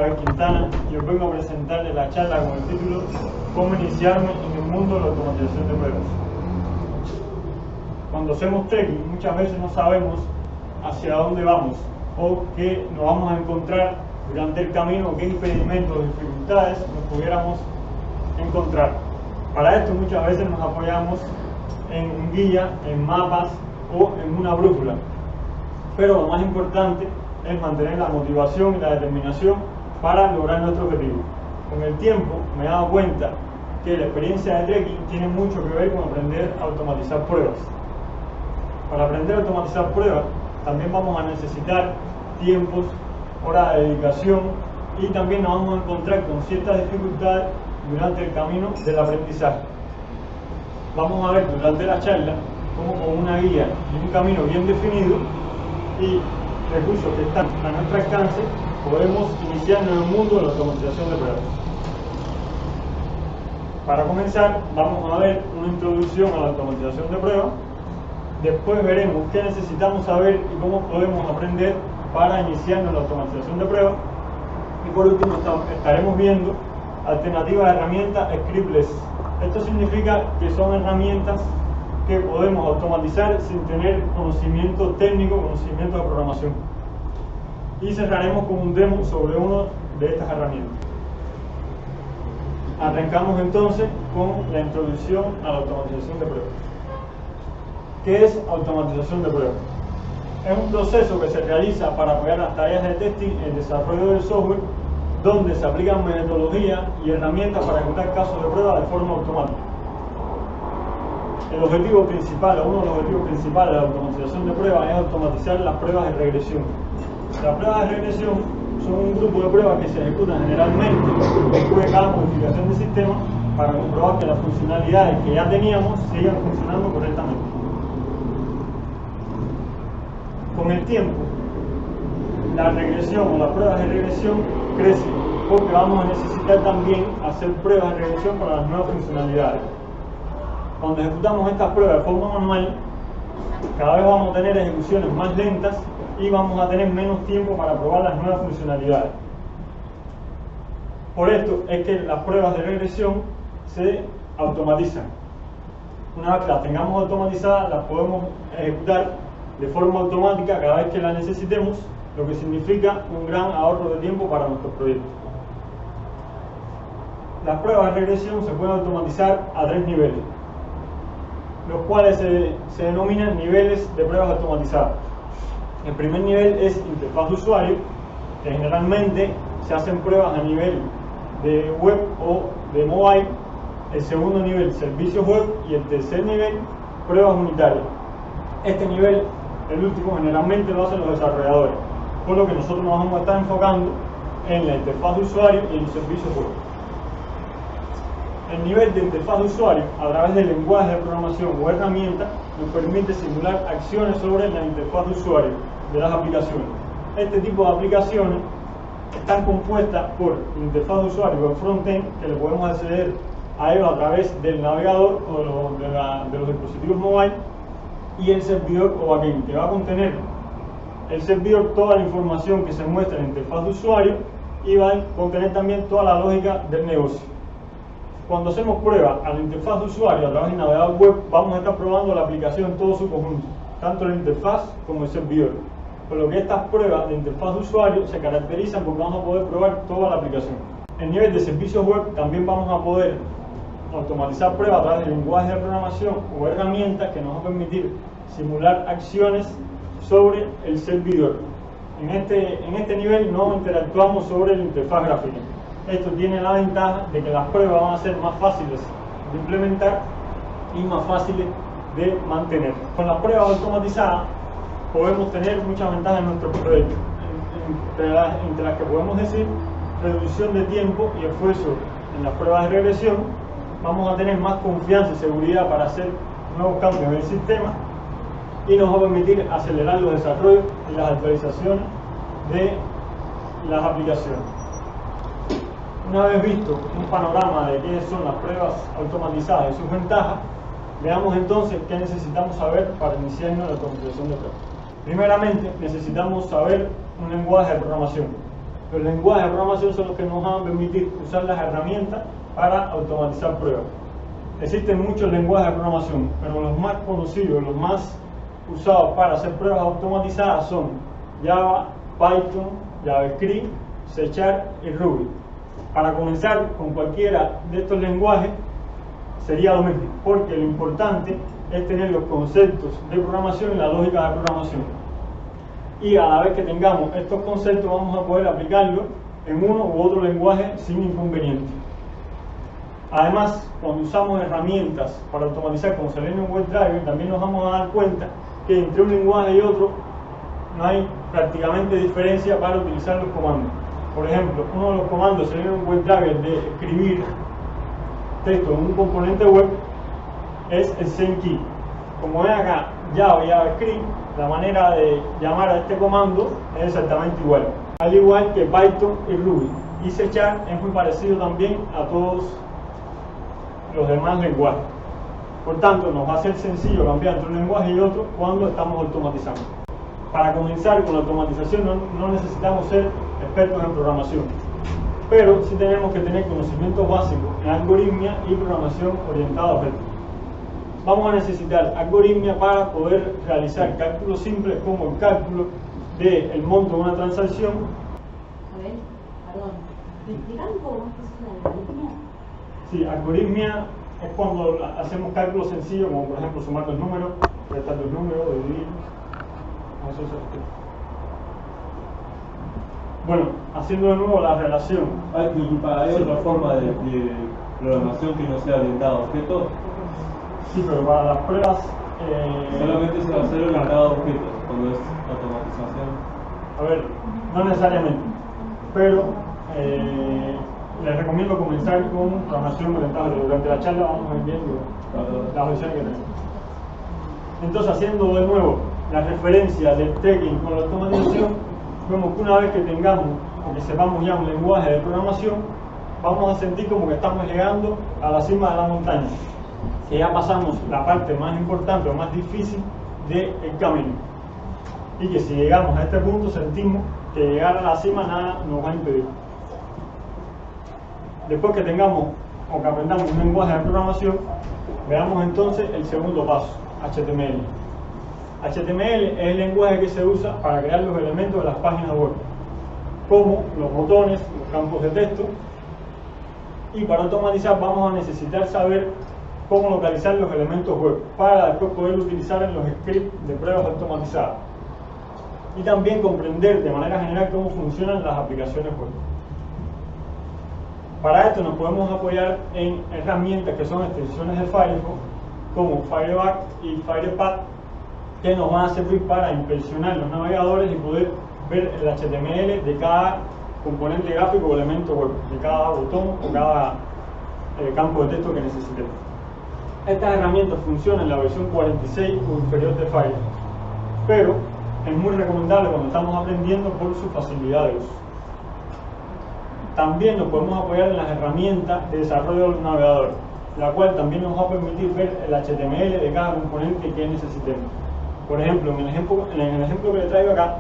Abel Quintana y os vengo a presentarles la charla con el título ¿Cómo iniciarme en el mundo de la automatización de pruebas? Cuando hacemos trekking muchas veces no sabemos hacia dónde vamos o qué nos vamos a encontrar durante el camino o qué impedimentos o dificultades nos pudiéramos encontrar. Para esto muchas veces nos apoyamos en un guía, en mapas o en una brújula. Pero lo más importante es mantener la motivación y la determinación para lograr nuestro objetivo. Con el tiempo me he dado cuenta que la experiencia de trekking tiene mucho que ver con aprender a automatizar pruebas. Para aprender a automatizar pruebas también vamos a necesitar tiempos, horas de dedicación y también nos vamos a encontrar con ciertas dificultades durante el camino del aprendizaje. Vamos a ver durante la charla cómo con una guía y un camino bien definido y recursos que están a nuestro alcance podemos iniciarnos en el mundo de la automatización de pruebas. Para comenzar vamos a ver una introducción a la automatización de pruebas. Después veremos qué necesitamos saber y cómo podemos aprender para iniciarnos en la automatización de pruebas. Y por último estaremos viendo alternativas de herramientas scriptless. Esto significa que son herramientas que podemos automatizar sin tener conocimiento técnico, conocimiento de programación. Y cerraremos con un demo sobre una de estas herramientas. Arrancamos entonces con la introducción a la automatización de pruebas. ¿Qué es automatización de pruebas? Es un proceso que se realiza para apoyar las tareas de testing en el desarrollo del software, donde se aplican metodologías y herramientas para ejecutar casos de prueba de forma automática. El objetivo principal, o uno de los objetivos principales de la automatización de pruebas es automatizar las pruebas de regresión. Las pruebas de regresión son un grupo de pruebas que se ejecutan generalmente después de cada modificación del sistema para comprobar que las funcionalidades que ya teníamos sigan funcionando correctamente. Con el tiempo, la regresión o las pruebas de regresión crecen porque vamos a necesitar también hacer pruebas de regresión para las nuevas funcionalidades. Cuando ejecutamos estas pruebas de forma manual, cada vez vamos a tener ejecuciones más lentas y vamos a tener menos tiempo para probar las nuevas funcionalidades. Por esto es que las pruebas de regresión se automatizan. Una vez que las tengamos automatizadas, las podemos ejecutar de forma automática cada vez que las necesitemos, lo que significa un gran ahorro de tiempo para nuestros proyectos. Las pruebas de regresión se pueden automatizar a 3 niveles, los cuales se denominan niveles de pruebas automatizadas. El primer nivel es interfaz de usuario, que generalmente se hacen pruebas a nivel de web o de mobile. El segundo nivel, servicios web, y el tercer nivel, pruebas unitarias. Este nivel, el último, generalmente lo hacen los desarrolladores, por lo que nosotros nos vamos a estar enfocando en la interfaz de usuario y en los servicios web. El nivel de interfaz de usuario, a través del lenguaje de programación o herramienta, nos permite simular acciones sobre la interfaz de usuario de las aplicaciones. Este tipo de aplicaciones están compuestas por interfaz de usuario o frontend, que le podemos acceder a ello a través del navegador o de los dispositivos mobile, y el servidor o backend, que va a contener el servidor toda la información que se muestra en la interfaz de usuario y va a contener también toda la lógica del negocio. Cuando hacemos pruebas a la interfaz de usuario a través del navegador web, vamos a estar probando la aplicación en todo su conjunto, tanto la interfaz como el servidor. Por lo que estas pruebas de interfaz de usuario se caracterizan porque vamos a poder probar toda la aplicación. En nivel de servicios web también vamos a poder automatizar pruebas a través de lenguaje de programación o herramientas que nos va a permitir simular acciones sobre el servidor. En este nivel no interactuamos sobre la interfaz gráfica. Esto tiene la ventaja de que las pruebas van a ser más fáciles de implementar y más fáciles de mantener. Con las pruebas automatizadas podemos tener muchas ventajas en nuestro proyecto, entre las que podemos decir reducción de tiempo y esfuerzo en las pruebas de regresión. Vamos a tener más confianza y seguridad para hacer nuevos cambios en el sistema y nos va a permitir acelerar los desarrollos y las actualizaciones de las aplicaciones. Una vez visto un panorama de qué son las pruebas automatizadas y sus ventajas, veamos entonces qué necesitamos saber para iniciarnos en la automatización de pruebas. Primeramente, necesitamos saber un lenguaje de programación. Los lenguajes de programación son los que nos van a permitir usar las herramientas para automatizar pruebas. Existen muchos lenguajes de programación, pero los más conocidos, los más usados para hacer pruebas automatizadas son Java, Python, JavaScript, C# y Ruby. Para comenzar con cualquiera de estos lenguajes sería lo mismo, porque lo importante es tener los conceptos de programación y la lógica de programación. Y a la vez que tengamos estos conceptos vamos a poder aplicarlos en uno u otro lenguaje sin inconveniente. Además, cuando usamos herramientas para automatizar como Selenium WebDriver, también nos vamos a dar cuenta que entre un lenguaje y otro no hay prácticamente diferencia para utilizar los comandos. Por ejemplo, uno de los comandos Selenium WebDriver de escribir texto en un componente web es el send-key. Como ven acá, Java y JavaScript, la manera de llamar a este comando es exactamente igual. Al igual que Python y Ruby. Y C# es muy parecido también a todos los demás lenguajes. Por tanto, nos va a ser sencillo cambiar entre un lenguaje y otro cuando estamos automatizando. Para comenzar con la automatización no necesitamos ser expertos en programación, pero sí tenemos que tener conocimientos básicos en algoritmia y programación orientada a objetos. Vamos a necesitar algoritmia para poder realizar cálculos simples como el cálculo del monto de una transacción. A ver, perdón, ¿me explican cómo es eso de algoritmia? Sí, algoritmia es cuando hacemos cálculos sencillos, como por ejemplo sumar los números, restar los números, dividir. Eso es esto. Bueno, haciendo de nuevo la relación. ¿Hay otra forma de programación que no sea orientada a objetos? Sí, pero para las pruebas... Solamente se va a hacer orientado a objetos cuando es automatización. A ver, no necesariamente, pero les recomiendo comenzar con programación orientada. Durante la charla vamos a ir viendo las opciones que tenemos. Entonces, haciendo de nuevo la referencia del tracking con la automatización, vemos que una vez que tengamos o que sepamos ya un lenguaje de programación, vamos a sentir como que estamos llegando a la cima de la montaña, que ya pasamos la parte más importante o más difícil del camino, y que si llegamos a este punto sentimos que llegar a la cima nada nos va a impedir. Después que tengamos o que aprendamos un lenguaje de programación, veamos entonces el segundo paso, HTML. HTML es el lenguaje que se usa para crear los elementos de las páginas web, como los botones, los campos de texto, y para automatizar vamos a necesitar saber cómo localizar los elementos web para después poder utilizar en los scripts de pruebas automatizadas, y también comprender de manera general cómo funcionan las aplicaciones web. Para esto nos podemos apoyar en herramientas que son extensiones de Firefox como Fireback y Firepath, que nos van a servir para inspeccionar los navegadores y poder ver el HTML de cada componente gráfico o elemento web, de cada botón o cada campo de texto que necesitemos. Estas herramientas funcionan en la versión 46 o inferior de Firefox, pero es muy recomendable cuando estamos aprendiendo por su facilidad de uso. También nos podemos apoyar en las herramientas de desarrollo del navegador, la cual también nos va a permitir ver el HTML de cada componente que necesitemos. Por ejemplo, en el ejemplo que le traigo acá,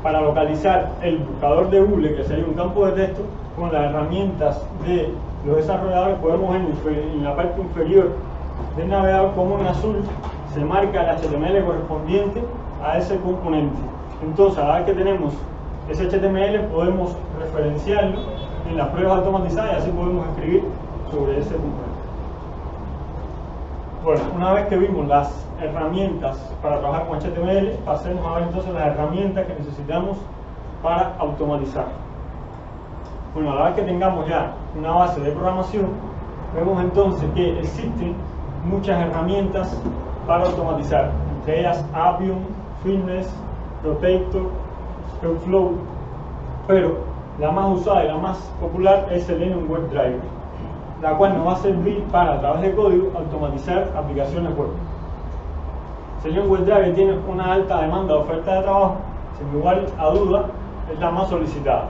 para localizar el buscador de Google, que sería un campo de texto, con las herramientas de los desarrolladores podemos ver en la parte inferior del navegador como en azul se marca el HTML correspondiente a ese componente. Entonces, a la vez que tenemos ese HTML podemos referenciarlo en las pruebas automatizadas y así podemos escribir sobre ese componente. Bueno, una vez que vimos las herramientas para trabajar con HTML, pasemos a ver entonces las herramientas que necesitamos para automatizar. Bueno, a la vez que tengamos ya una base de programación, vemos entonces que existen muchas herramientas para automatizar, entre ellas Appium, Fitness, Protector, Flow, pero la más usada y la más popular es Selenium WebDriver, la cual nos va a servir para, a través de código, automatizar aplicaciones web. Selenium WebDriver tiene una alta demanda de oferta de trabajo, sin lugar a duda es la más solicitada.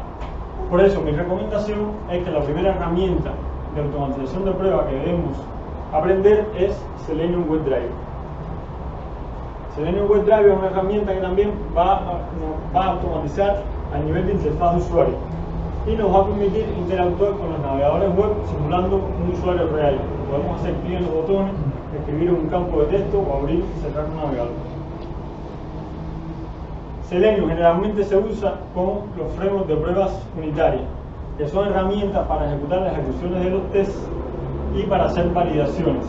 Por eso mi recomendación es que la primera herramienta de automatización de prueba que debemos aprender es Selenium WebDriver. Selenium WebDriver es una herramienta que también va a automatizar a nivel de interfaz de usuario y nos va a permitir interactuar con los navegadores web simulando un usuario real. Podemos hacer clic en los botones, escribir en un campo de texto o abrir y cerrar un navegador. Selenium generalmente se usa con los frameworks de pruebas unitarias, que son herramientas para ejecutar las ejecuciones de los tests y para hacer validaciones.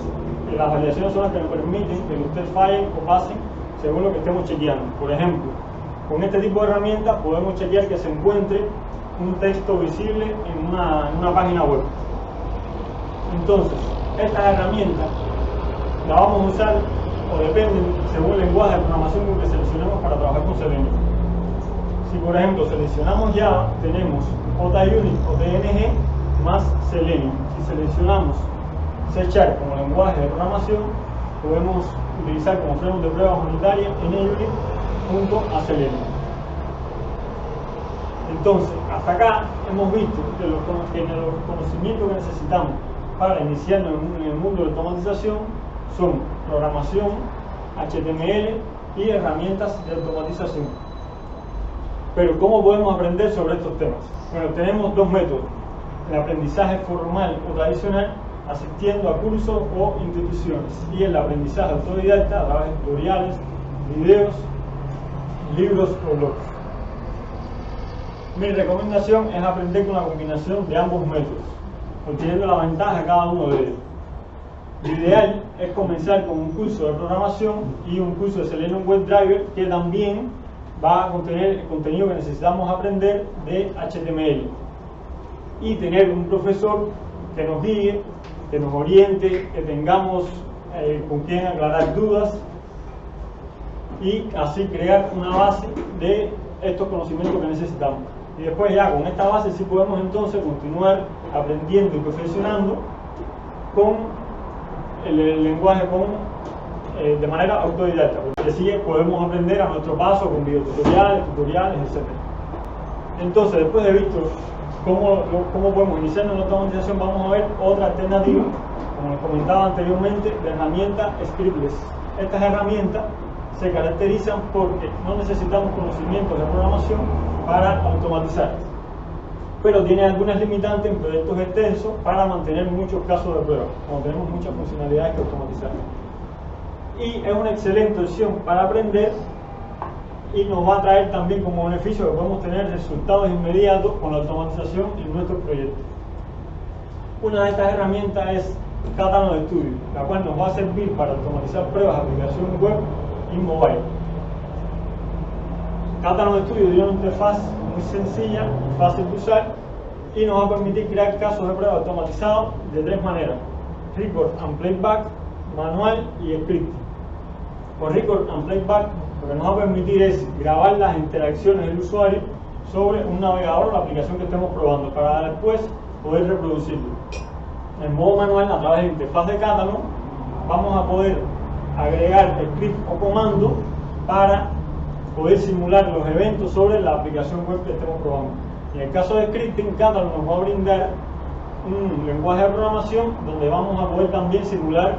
Las validaciones son las que nos permiten que los tests fallen o pasen según lo que estemos chequeando. Por ejemplo, con este tipo de herramientas podemos chequear que se encuentre un texto visible en una página web. Entonces, estas herramientas las vamos a usar o dependen según el lenguaje de programación que seleccionemos para trabajar con Selenium. Si por ejemplo seleccionamos Java, tenemos JUnit o TNG más Selenium. Si seleccionamos C# como lenguaje de programación, podemos utilizar como framework de pruebas unitarias NUnit junto a Selenium. Entonces, hasta acá hemos visto que los conocimientos que necesitamos para iniciarnos en el mundo de automatización son programación, HTML y herramientas de automatización. Pero ¿cómo podemos aprender sobre estos temas? Bueno, tenemos dos métodos: el aprendizaje formal o tradicional, asistiendo a cursos o instituciones, y el aprendizaje autodidacta a través de tutoriales, videos, libros o blogs. Mi recomendación es aprender con la combinación de ambos métodos, obteniendo la ventaja de cada uno de ellos. Lo ideal es comenzar con un curso de programación y un curso de Selenium WebDriver que también va a contener el contenido que necesitamos aprender de HTML, y tener un profesor que nos guíe, que nos oriente, que tengamos con quien aclarar dudas y así crear una base de estos conocimientos que necesitamos. Y después ya con esta base sí podemos entonces continuar aprendiendo y perfeccionando con el lenguaje de manera autodidacta, porque así podemos aprender a nuestro paso con videotutoriales, tutoriales, etc. Entonces, después de visto cómo podemos iniciarnos en la automatización, vamos a ver otra alternativa, como les comentaba anteriormente, de herramientas scriptless. Estas herramientas se caracterizan porque no necesitamos conocimientos de programación para automatizar, pero tiene algunas limitantes en proyectos extensos para mantener muchos casos de prueba, como tenemos muchas funcionalidades que automatizar. Y es una excelente opción para aprender y nos va a traer también como beneficio que podemos tener resultados inmediatos con la automatización en nuestros proyectos. Una de estas herramientas es Catalog Studio, la cual nos va a servir para automatizar pruebas de aplicación web y mobile. Catalog Studio tiene una interfaz muy sencilla y fácil de usar y nos va a permitir crear casos de prueba automatizados de tres maneras: record and playback, manual y script. Con record and playback lo que nos va a permitir es grabar las interacciones del usuario sobre un navegador o la aplicación que estemos probando para después poder reproducirlo. En modo manual, a través de la interfaz de Catalog, vamos a poder agregar script o comando para poder simular los eventos sobre la aplicación web que estemos probando. En el caso de scripting, Catalog nos va a brindar un lenguaje de programación donde vamos a poder también simular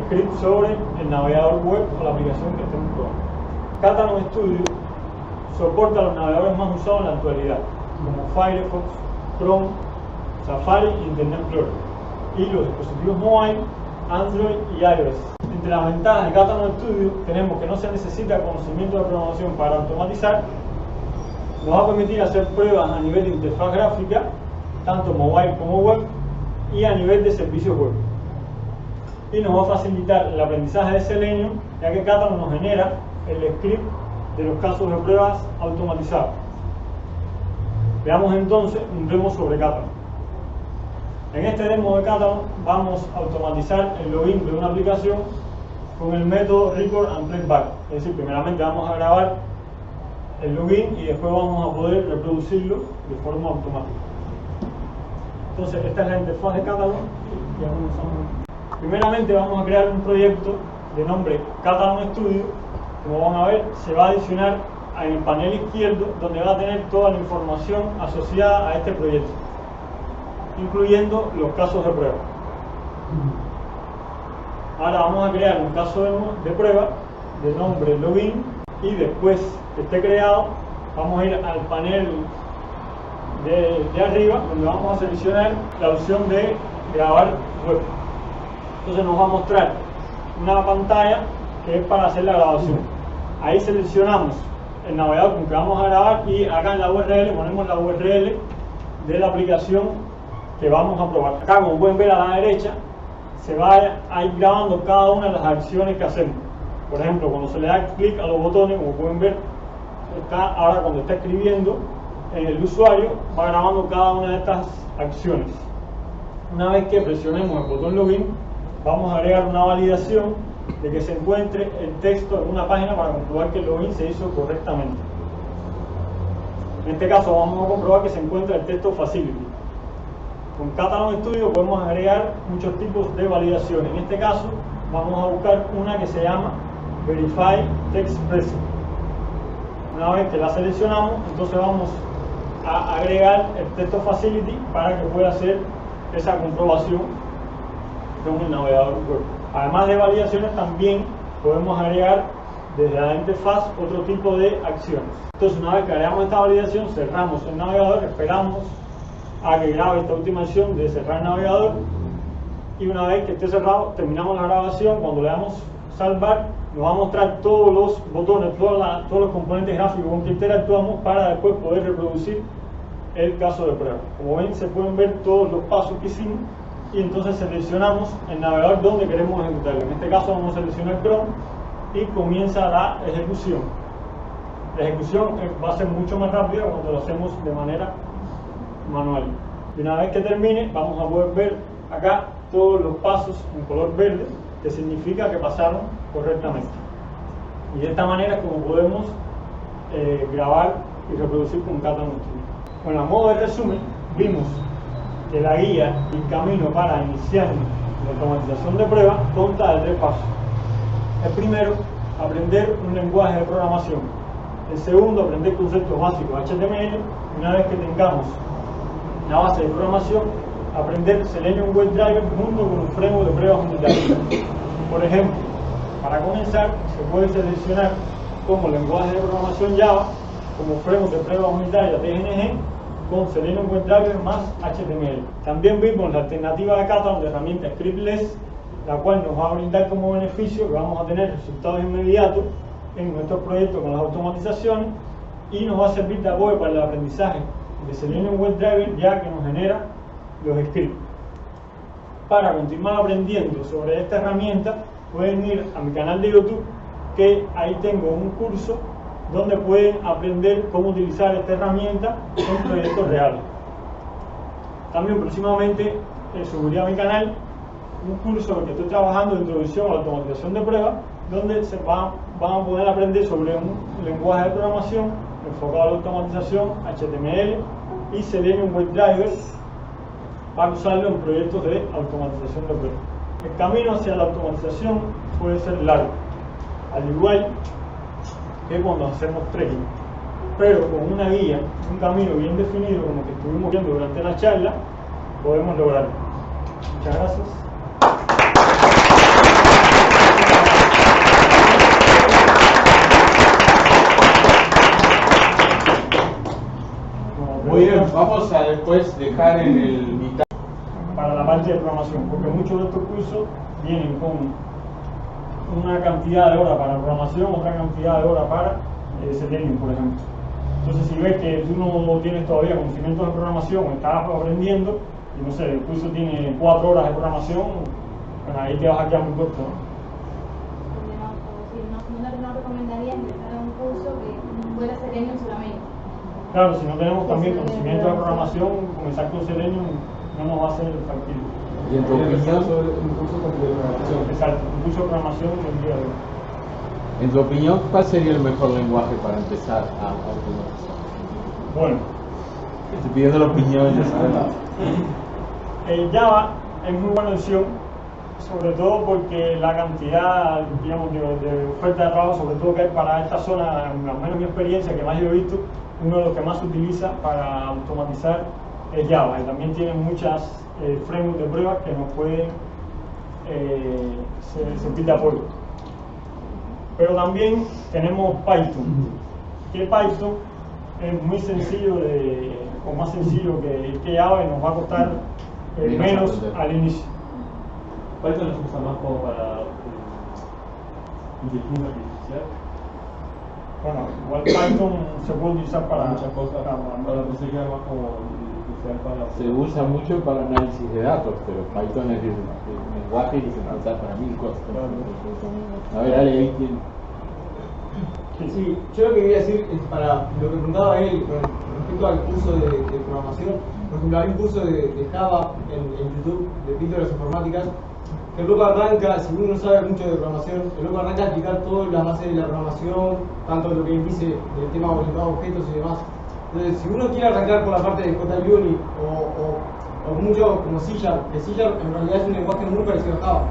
script sobre el navegador web o la aplicación que estemos probando. Catalog Studio soporta los navegadores más usados en la actualidad, como Firefox, Chrome, Safari e Internet Explorer, y los dispositivos mobile, Android y iOS. Entre las ventajas de Catalog Studio tenemos que no se necesita conocimiento de programación para automatizar, nos va a permitir hacer pruebas a nivel de interfaz gráfica, tanto mobile como web, y a nivel de servicios web. Y nos va a facilitar el aprendizaje de Selenium, ya que Catalog nos genera el script de los casos de pruebas automatizados. Veamos entonces un demo sobre Catalog. En este demo de Catalog vamos a automatizar el login de una aplicación con el método record and playback. Es decir, primeramente vamos a grabar el login y después vamos a poder reproducirlo de forma automática. Entonces, esta es la interfaz de Catalog. Primeramente vamos a crear un proyecto de nombre Catalog Studio. Como van a ver, se va a adicionar en el panel izquierdo, donde va a tener toda la información asociada a este proyecto, incluyendo los casos de prueba. Ahora vamos a crear un caso de prueba de nombre login, y después que esté creado vamos a ir al panel de arriba, donde vamos a seleccionar la opción de grabar web. Entonces nos va a mostrar una pantalla que es para hacer la grabación. Ahí seleccionamos el navegador con que vamos a grabar y acá en la URL ponemos la URL de la aplicación que vamos a probar. Acá, como pueden ver a la derecha, se va a ir grabando cada una de las acciones que hacemos. Por ejemplo, cuando se le da clic a los botones, como pueden ver, ahora cuando está escribiendo, el usuario va grabando cada una de estas acciones. Una vez que presionemos el botón login, vamos a agregar una validación de que se encuentre el texto en una página para comprobar que el login se hizo correctamente. En este caso vamos a comprobar que se encuentra el texto facility. Con Catalog Studio podemos agregar muchos tipos de validaciones. En este caso vamos a buscar una que se llama Verify Text Present. Una vez que la seleccionamos, entonces vamos a agregar el texto facility para que pueda hacer esa comprobación con el navegador web. Además de validaciones, también podemos agregar desde la interfaz otro tipo de acciones. Entonces, una vez que agregamos esta validación, cerramos el navegador, esperamos a que grabe esta última acción de cerrar el navegador, y una vez que esté cerrado, terminamos la grabación. Cuando le damos salvar, nos va a mostrar todos los botones, todos los componentes gráficos con que interactuamos para después poder reproducir el caso de prueba. Como ven, se pueden ver todos los pasos que hicimos y entonces seleccionamos el navegador donde queremos ejecutarlo. En este caso vamos a seleccionar Chrome y comienza la ejecución. La ejecución va a ser mucho más rápida cuando lo hacemos de manera manual. Y una vez que termine, vamos a poder ver acá todos los pasos en color verde, que significa que pasaron correctamente. Y de esta manera es como podemos grabar y reproducir con Catalog Studio. Bueno, a modo de resumen, vimos que la guía y el camino para iniciar la automatización de pruebas consta de 3 pasos. El primero, aprender un lenguaje de programación. El segundo, aprender conceptos básicos HTML. Una vez que tengamos la base de programación, aprender Selenium WebDriver junto con un framework de pruebas unitarias. Por ejemplo, para comenzar, se puede seleccionar como lenguaje de programación Java, como framework de pruebas unitarias TNG, con Selenium WebDriver más HTML. También vimos la alternativa de Catalog de herramienta Scriptless, la cual nos va a brindar como beneficio que vamos a tener resultados inmediatos en nuestros proyectos con las automatizaciones, y nos va a servir de apoyo para el aprendizaje de Selenium WebDriver, ya que nos genera los scripts. Para continuar aprendiendo sobre esta herramienta, pueden ir a mi canal de YouTube, que ahí tengo un curso donde pueden aprender cómo utilizar esta herramienta en proyectos reales. También próximamente subiré a mi canal un curso en el que estoy trabajando de introducción a la automatización de pruebas, donde van a poder aprender sobre un lenguaje de programación enfocado a la automatización, HTML y Selenium WebDriver, para usarlo en proyectos de automatización de pruebas. El camino hacia la automatización puede ser largo, al igual que cuando hacemos trekking, pero con una guía, un camino bien definido, como que estuvimos viendo durante la charla, podemos lograrlo. Muchas gracias. Muy bien, vamos a después dejar en el mitad para la parte de programación, porque muchos de estos cursos vienen con una cantidad de horas para programación, otra cantidad de horas para Selenium, por ejemplo. Entonces, si ves que tú no tienes todavía conocimientos de programación, estás aprendiendo, y no sé, el curso tiene 4 horas de programación, bueno, ahí te vas a quedar muy corto, ¿no? No recomendaría empezar un curso que fuera Selenium solamente. Claro, si no tenemos también conocimientos de programación, comenzar con Selenium no nos va a ser factible. y en tu opinión, un curso de programación. Exacto, un curso de programación del día de hoy. en tu opinión, ¿cuál sería el mejor lenguaje para empezar a automatizar? Bueno, Estoy pidiendo la opinión, ya sabes. Java es muy buena opción, sobre todo porque la cantidad, digamos, de oferta de trabajo, sobre todo que hay para esta zona, al menos mi experiencia, que más yo he visto, uno de los que más se utiliza para automatizar es Java, y también tiene muchas frameworks de pruebas que nos pueden servir de apoyo. Pero también tenemos Python, que Python es muy sencillo o más sencillo que Java y nos va a costar menos al inicio. Python los usa más como para inteligencia artificial. Bueno, igual Python se puede utilizar para Muchas cosas. Ahora pensé que era más como artificial para... Se usa mucho para análisis de datos, pero Python es el lenguaje que se puede usar para 1000 cosas. A ver, Ale, ahí tiene. Sí, yo lo que quería decir es para lo que preguntaba él con respecto al curso de programación. Por ejemplo, hay un curso de Java en YouTube, de píldoras informáticas, que el loco arranca, si uno no sabe mucho de programación, el loco arranca a explicar todas las bases de la programación, tanto lo que dice del tema orientado a objetos y demás. Entonces, si uno quiere arrancar por la parte de JUnit o mucho como C#, que C# en realidad es un lenguaje muy parecido a Java.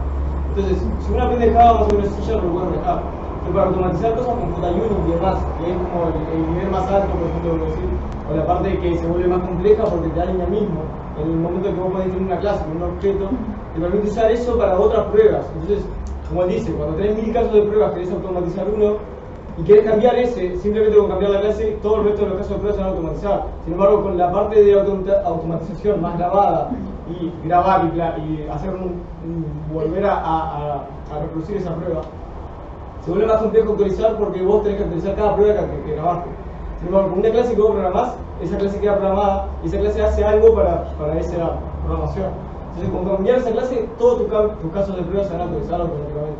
Entonces, si uno aprende Java más o menos C# lo puede manejar. Pero para automatizar cosas con JUnit y demás, que es como el nivel más alto, por ejemplo, decir, o la parte que se vuelve más compleja porque te da dinamismo, en el momento que vos podés tener una clase con un objeto, te permite usar eso para otras pruebas. Entonces, como él dice, cuando tenés 1000 casos de pruebas, querés automatizar uno y querés cambiar ese, simplemente con cambiar la clase, todo el resto de los casos de pruebas se van a automatizar. Sin embargo, con la parte de automatización más grabada y grabar y hacer volver a reproducir esa prueba, se vuelve más complejo actualizar porque vos tenés que actualizar cada prueba que grabaste. Sin embargo, con una clase que vos programás, esa clase queda programada y esa clase hace algo para esa programación. Entonces, con cambiar esa clase, todos tus casos de prueba se van a actualizar automáticamente.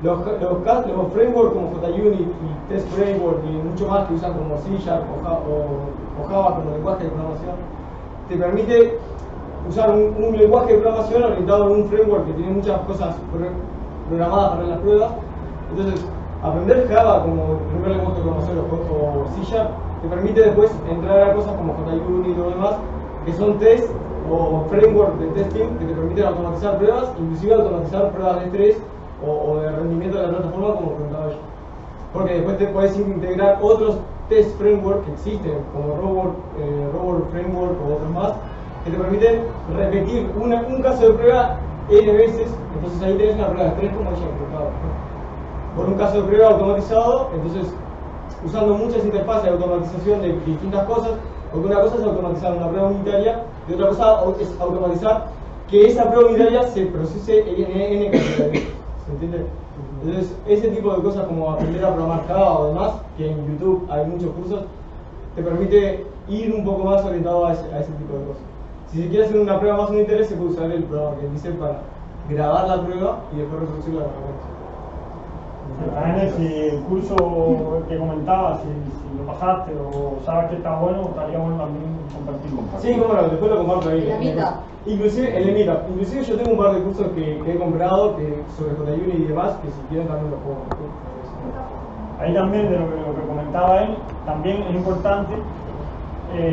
Los frameworks como JUnit y Test Framework y mucho más que usan como C# o Java como lenguaje de programación, te permite usar un lenguaje de programación orientado en un framework que tiene muchas cosas programadas para las pruebas. Entonces, aprender Java como primer lenguaje de programación o C# te permite después entrar a cosas como JUnit y lo demás, que son test o framework de testing que te permiten automatizar pruebas, inclusive automatizar pruebas de estrés o de rendimiento de la plataforma, como preguntaba yo. Porque después te puedes integrar otros test framework que existen, como Robot Framework o otros más, que te permiten repetir un caso de prueba n veces. Entonces ahí tenés una prueba de estrés como ella explicaba. Por un caso de prueba automatizado, entonces usando muchas interfaces de automatización de distintas cosas, porque una cosa es automatizar una prueba unitaria y otra cosa es automatizar que esa prueba unitaria se procese en n cantidad de veces. ¿Se entiende? Entonces, ese tipo de cosas como aprender a programar Java o demás, que en YouTube hay muchos cursos, te permite ir un poco más orientado a ese tipo de cosas. Si se quiere hacer una prueba más unitaria, se puede usar el programa que dice para grabar la prueba y después reproducirla de la prueba. También si el curso que comentaba, si lo pasaste o sabes que está bueno, estaría bueno también compartirlo. Sí, cómo no, después lo comparto ahí. En la mitad. Inclusive en el Meetup. Inclusive yo tengo un par de cursos que he comprado sobre JUnit y demás, que si quieren también los puedo compartir. Ahí también de lo que comentaba él, también es importante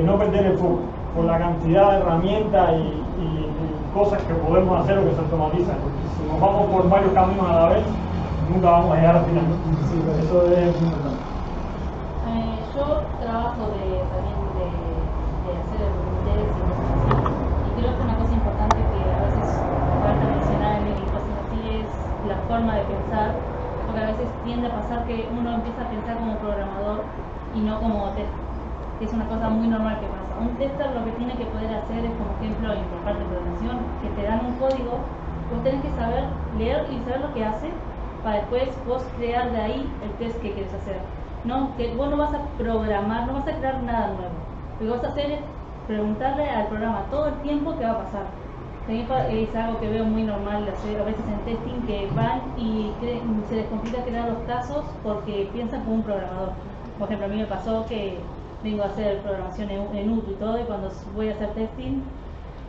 no perder el foco por la cantidad de herramientas y cosas que podemos hacer o que se automatizan. Si nos vamos por varios caminos a la vez, nunca vamos a llegar al final. Sí, eso es importante. Yo trabajo también de hacer documentales y cosas así. Y creo que una cosa importante que a veces falta mencionar en cosas así es la forma de pensar. Porque a veces tiende a pasar que uno empieza a pensar como programador y no como tester, que es una cosa muy normal que pasa. Un tester lo que tiene que poder hacer es, como ejemplo, en por parte de programación, que te dan un código, vos tenés que saber leer y saber lo que hace para después vos crear de ahí el test que quieres hacer. No, que vos no vas a programar, no vas a crear nada nuevo. Lo que vas a hacer es preguntarle al programa todo el tiempo qué va a pasar. También es algo que veo muy normal hacer a veces en testing, que van y se les complica crear los casos porque piensan como un programador. Por ejemplo, a mí me pasó que vengo a hacer programación en Ubuntu y todo, y cuando voy a hacer testing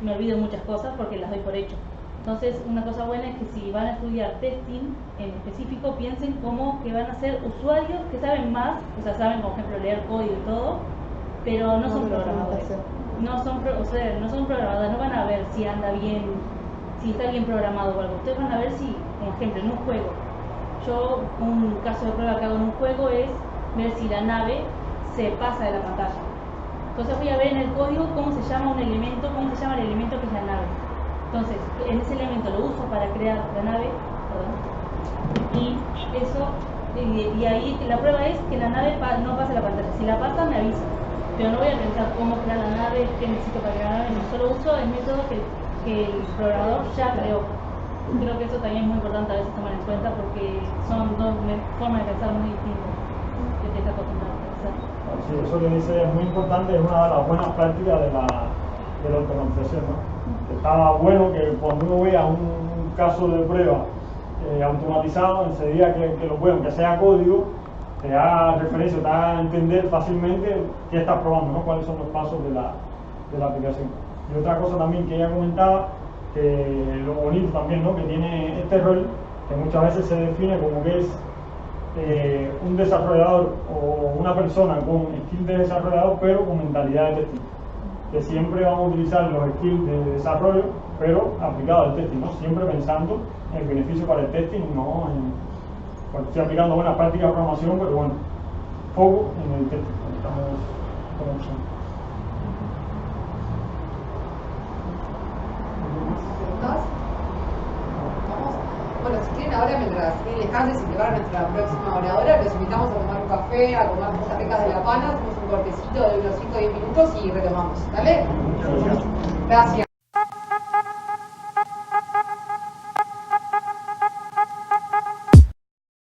me olvido muchas cosas porque las doy por hecho. Entonces, una cosa buena es que si van a estudiar testing en específico, piensen como que van a ser usuarios que saben más, o sea, saben, por ejemplo, leer código y todo, pero no son programadores. No son programadores, no van a ver si anda bien, si está bien programado o algo. Ustedes van a ver si, por ejemplo, en un juego, un caso de prueba que hago en un juego es ver si la nave se pasa de la pantalla. Entonces voy a ver en el código cómo se llama el elemento que es la nave. Entonces, en ese elemento lo uso para crear la nave, y ahí la prueba es que la nave no pase la pantalla. Si la pasa, me avisa. pero no voy a pensar cómo crear la nave, qué necesito para crear la nave, no, solo uso el método que el programador ya creó. Creo que eso también es muy importante a veces tomar en cuenta porque son dos formas de pensar muy distintas que te está acostumbrado a pensar. Sí, eso que dice es muy importante, es una de las buenas prácticas de la automatización, ¿no? Está bueno que cuando uno vea un caso de prueba automatizado, enseguida que lo vea, aunque sea código, te haga referencia, te haga entender fácilmente qué estás probando, ¿no? Cuáles son los pasos de la aplicación. Y otra cosa también que ella comentaba, que lo bonito también, ¿no? Que tiene este rol, que muchas veces se define como que es un desarrollador o una persona con skills de desarrollador pero con mentalidad de testing, que siempre vamos a utilizar los skills de desarrollo pero aplicados al testing, ¿no? Siempre pensando en el beneficio para el testing, no bueno, estoy aplicando buenas prácticas de programación, pero bueno, foco en el testing. Estamos usando. Bueno, si quieren ahora, mientras descansen, si preparan nuestra próxima oradora, los invitamos a tomar un café, a comer cosas ricas de La Pana, hacemos un cortecito de unos 5 o 10 minutos y retomamos. ¿Vale? Gracias.